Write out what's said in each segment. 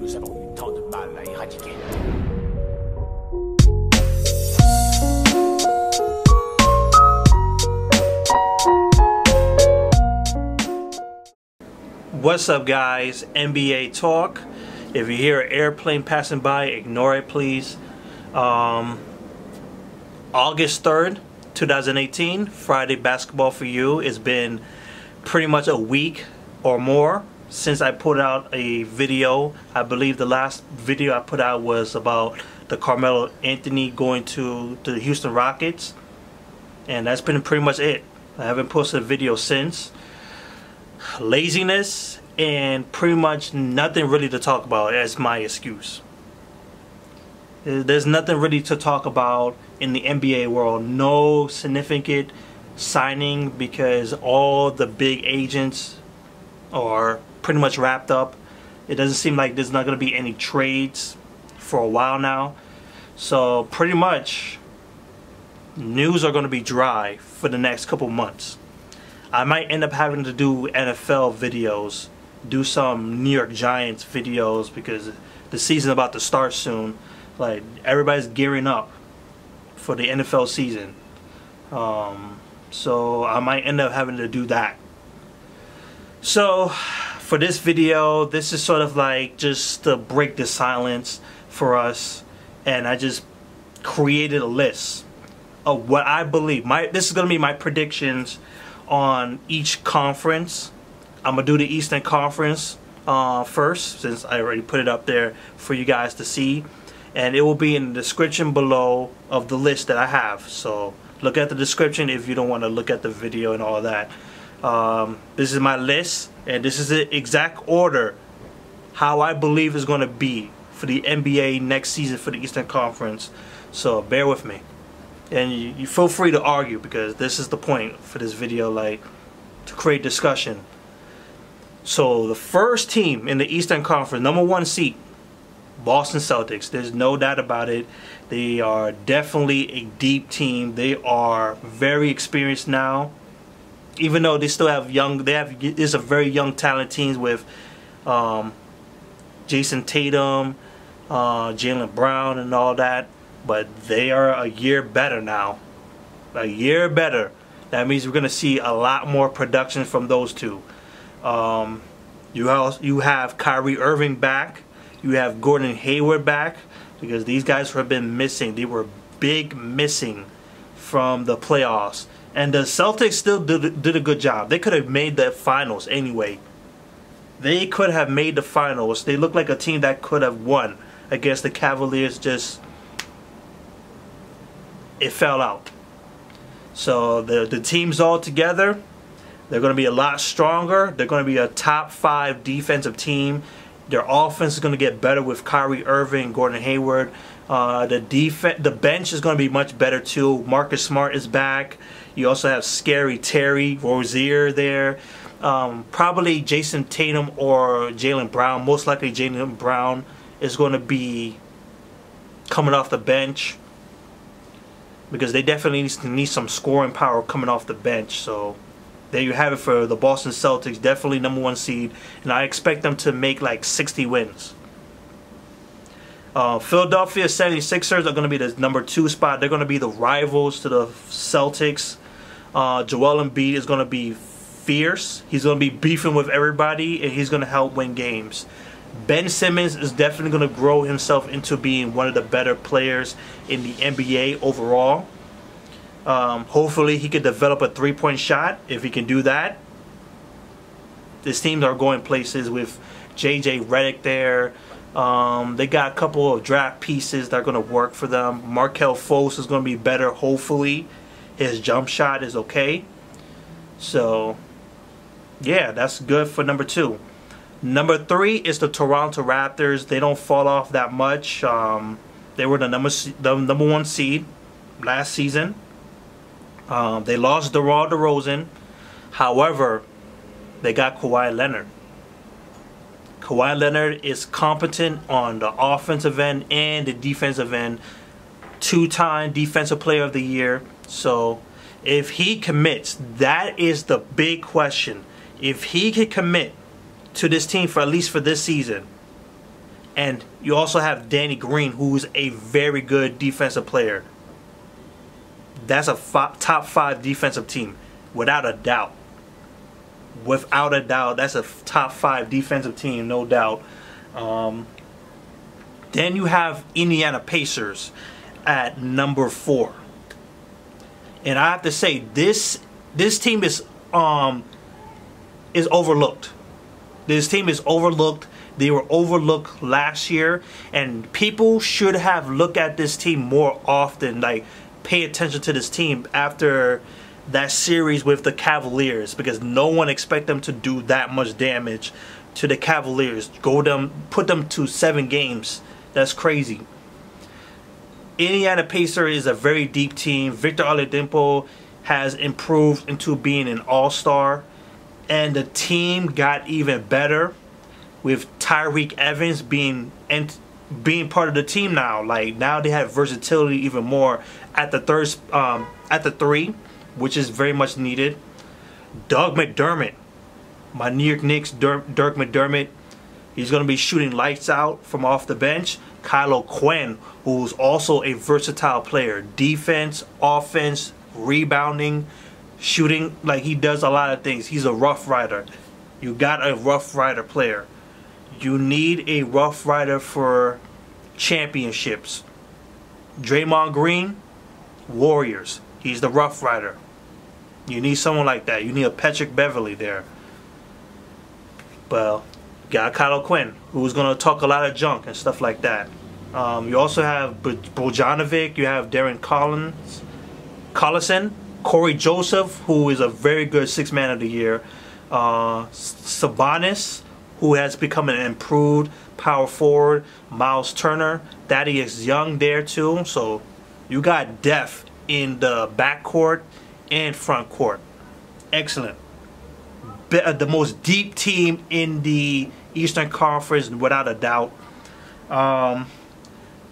nous avons eu tant de mal à éradiquer. What's up, guys? NBA talk. If you hear an airplane passing by, ignore it, please. August 3rd, 2018, Friday basketball for you. It's been pretty much a week or more since I put out a video. I believe the last video I put out was about the Carmelo Anthony going to the Houston Rockets, and that's been pretty much it. I haven't posted a video since. Laziness and pretty much nothing really to talk about as my excuse. There's nothing really to talk about in the NBA world. No significant signing because all the big agents are pretty much wrapped up. It doesn't seem like there's not going to be any trades for a while now. So pretty much news are going to be dry for the next couple months. I might end up having to do NFL videos, do some New York Giants videos because the season's about to start soon. Like, everybody's gearing up for the NFL season. So I might end up having to do that. So for this video, this is sort of like just to break the silence for us, and I just created a list of what I believe. This is going to be my predictions on each conference. I'm gonna do the Eastern Conference first, since I already put it up there for you guys to see, and it will be in the description below of the list that I have. So look at the description if you don't want to look at the video and all that. This is my list, and this is the exact order how I believe is going to be for the NBA next season for the Eastern Conference. So bear with me. And you feel free to argue, because this is the point for this video, like, to create discussion. So the first team in the Eastern Conference, #1 seed, Boston Celtics. There's no doubt about it. They are definitely a deep team. They are very experienced now. Even though they still have it's a very young talent team with Jason Tatum, Jaylen Brown and all that. But they are a year better now. A year better. That means we're going to see a lot more production from those two. You have Kyrie Irving back. You have Gordon Hayward back, because these guys have been missing. They were big missing from the playoffs. And the Celtics still did a good job. They could have made the finals anyway. They could have made the finals. They look like a team that could have won against the Cavaliers. Just it fell out. So the teams all together, they're going to be a lot stronger. They're going to be a top 5 defensive team. Their offense is going to get better with Kyrie Irving and Gordon Hayward. The bench is going to be much better too. Marcus Smart is back. You also have Scary Terry Rozier there. Probably Jason Tatum or Jaylen Brown. Most likely Jaylen Brown is going to be coming off the bench, because they definitely need some scoring power coming off the bench. So there you have it for the Boston Celtics. Definitely #1 seed, and I expect them to make like 60 wins. Philadelphia 76ers are going to be the #2 spot. They're going to be the rivals to the Celtics. Joel Embiid is going to be fierce. He's going to be beefing with everybody, and he's going to help win games. Ben Simmons is definitely going to grow himself into being one of the better players in the NBA overall. Hopefully he could develop a 3-point shot. If he can do that, this teams are going places with JJ Redick there. They got a couple of draft pieces that are going to work for them. Markelle Fultz is going to be better, hopefully. His jump shot is okay. So yeah, that's good for #2. #3 is the Toronto Raptors. They don't fall off that much. They were the #1 seed last season. They lost DeMar DeRozan. However, they got Kawhi Leonard. Kawhi Leonard is competent on the offensive end and the defensive end. 2-time Defensive Player of the Year. So if he commits, that is the big question. If he can commit to this team for at least for this season, And you also have Danny Green, who's a very good defensive player. That's a top 5 defensive team, without a doubt. Without a doubt, that's a top 5 defensive team, no doubt. Then you have Indiana Pacers at number 4. And I have to say, this team is overlooked. This team is overlooked. They were overlooked last year, and people should have looked at this team more often. Like, pay attention to this team after that series with the Cavaliers, because no one expected them to do that much damage to the Cavaliers. Put them to 7 games. That's crazy. Indiana Pacers is a very deep team. Victor Oladipo has improved into being an all-star, and the team got even better with Tyreke Evans being part of the team now. Like, now they have versatility even more at the three, which is very much needed. Doug McDermott, my New York Knicks, Dirk McDermott, he's going to be shooting lights out from off the bench. Kylo Quinn, who's also a versatile player. Defense, offense, rebounding, shooting. Like, he does a lot of things. He's a Rough Rider. You got a Rough Rider player. You need a Rough Rider for championships. Draymond Green, Warriors. He's the Rough Rider. You need someone like that. You need a Patrick Beverly there. Well, you got Kylo Quinn, who's going to talk a lot of junk and stuff like that. You also have Bojanovic. You have Darren Collison, Corey Joseph, who is a very good 6th man of the year. Sabonis, who has become an improved power forward. Miles Turner, Thaddeus Young there too. So you got depth in the backcourt and front court. Excellent. The most deep team in the Eastern Conference, without a doubt.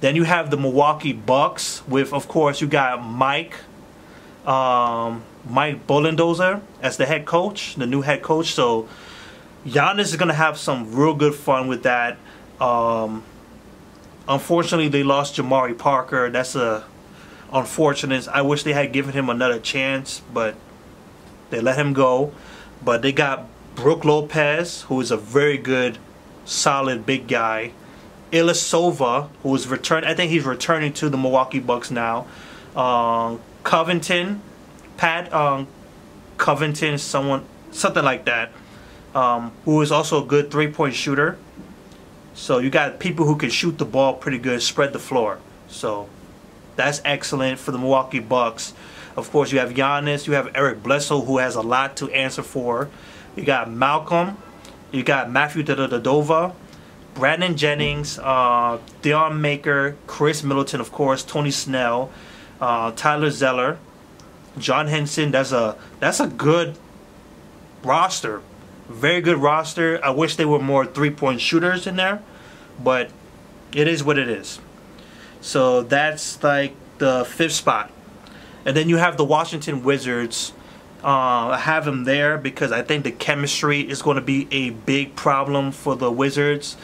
Then you have the Milwaukee Bucks with, of course, you got Mike Budenholzer as the head coach, the new head coach. So Giannis is going to have some real good fun with that. Unfortunately, they lost Jamari Parker. That's unfortunate. I wish they had given him another chance, but they let him go. But they got Brook Lopez, who is a very good, solid big guy. Ilyasova, who is returning. I think he's returning to the Milwaukee Bucks now. Covington, Covington, something like that. Who is also a good 3-point shooter. So you got people who can shoot the ball pretty good, spread the floor. So that's excellent for the Milwaukee Bucks. Of course, you have Giannis, you have Eric Bledsoe, who has a lot to answer for. You got Malcolm, you got Matthew Dellavedova, Brandon Jennings, Deion Maker, Chris Middleton, of course, Tony Snell, Tyler Zeller, John Henson. That's a good roster. Very good roster. I wish there were more 3-point shooters in there, but it is what it is. So that's like the 5th spot. And then you have the Washington Wizards. I have them there because I think the chemistry is going to be a big problem for the Wizards.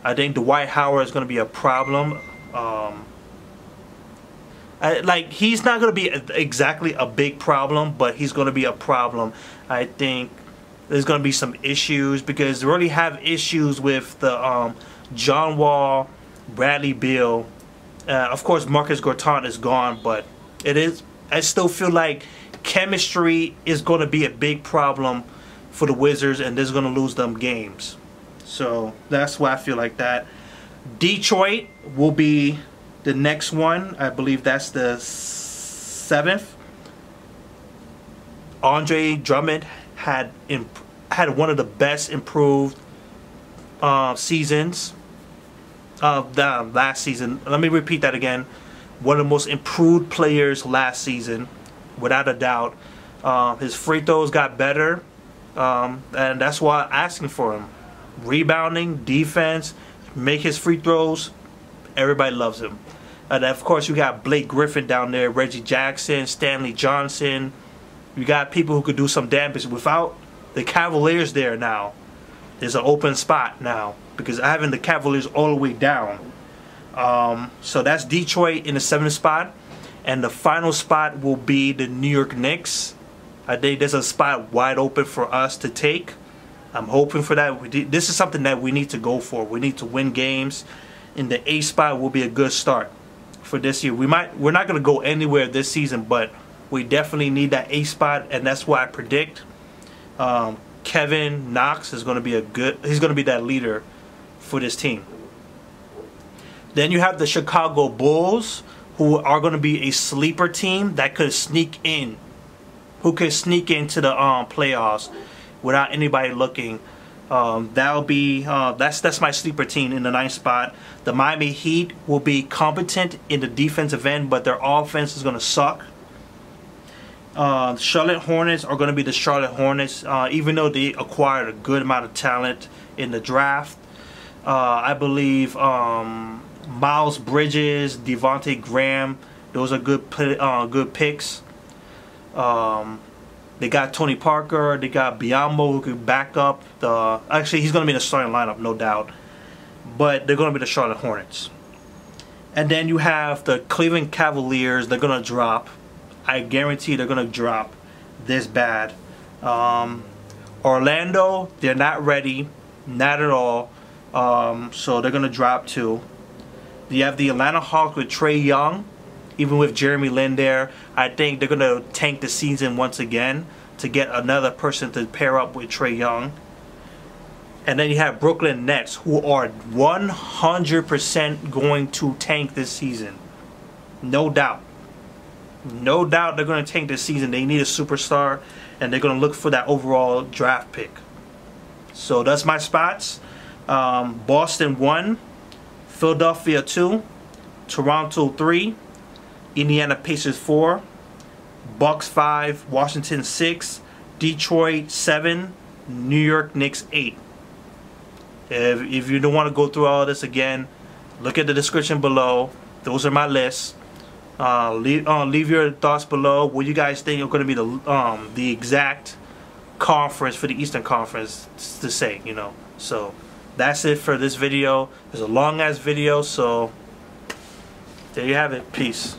I think Dwight Howard is going to be a problem. He's not going to be exactly a big problem, but he's going to be a problem. I think there's going to be some issues because they already have issues with the John Wall, Bradley Beal. Of course, Marcus Gortat is gone, but I still feel like chemistry is going to be a big problem for the Wizards, and they're going to lose them games. So that's why I feel like that. Detroit will be the next one. I believe that's the 7th. Andre Drummond had one of the best improved seasons of the last season. Let me repeat that again. One of the most improved players last season, without a doubt. His free throws got better, and that's why I'm asking for him. Rebounding, defense, make his free throws. Everybody loves him. And of course, you got Blake Griffin down there, Reggie Jackson, Stanley Johnson. You got people who could do some damage. Without the Cavaliers there now, there's an open spot now. because I having the Cavaliers all the way down. So that's Detroit in the 7th spot, and the final spot will be the New York Knicks. I think there's a spot wide open for us to take. I'm hoping for that. This is something that we need to go for. We need to win games. In the 8th spot will be a good start for this year. We're not going to go anywhere this season, but we definitely need that 8th spot, and that's why I predict Kevin Knox is going to be he's going to be that leader for this team. Then you have the Chicago Bulls, who are going to be a sleeper team that could sneak in, who could sneak into the playoffs without anybody looking. That'll be that's my sleeper team in the 9th spot. The Miami Heat will be competent in the defensive end, but their offense is going to suck. Charlotte Hornets are going to be the Charlotte Hornets, even though they acquired a good amount of talent in the draft. I believe Miles Bridges, Devontae Graham, those are good picks. They got Tony Parker. They got Biyombo, who can back up the. Actually, he's going to be in the starting lineup, no doubt. But they're going to be the Charlotte Hornets. And then you have the Cleveland Cavaliers. They're going to drop. I guarantee they're going to drop this bad. Orlando, they're not ready. Not at all. So they're going to drop too. You have the Atlanta Hawks with Trae Young. Even with Jeremy Lin there, I think they're going to tank the season once again to get another person to pair up with Trae Young. And then you have Brooklyn Nets, who are 100% going to tank this season. No doubt. No doubt they're going to tank this season. They need a superstar, and they're going to look for that overall draft pick. So that's my spots. Boston 1, Philadelphia 2, Toronto 3, Indiana Pacers 4, Bucks 5, Washington 6, Detroit 7, New York Knicks 8. If you don't want to go through all this again, look at the description below. Those are my lists. Leave your thoughts below. What you guys think are going to be the exact conference for the Eastern Conference to say, you know. So that's it for this video. It's a long ass video, so there you have it. Peace.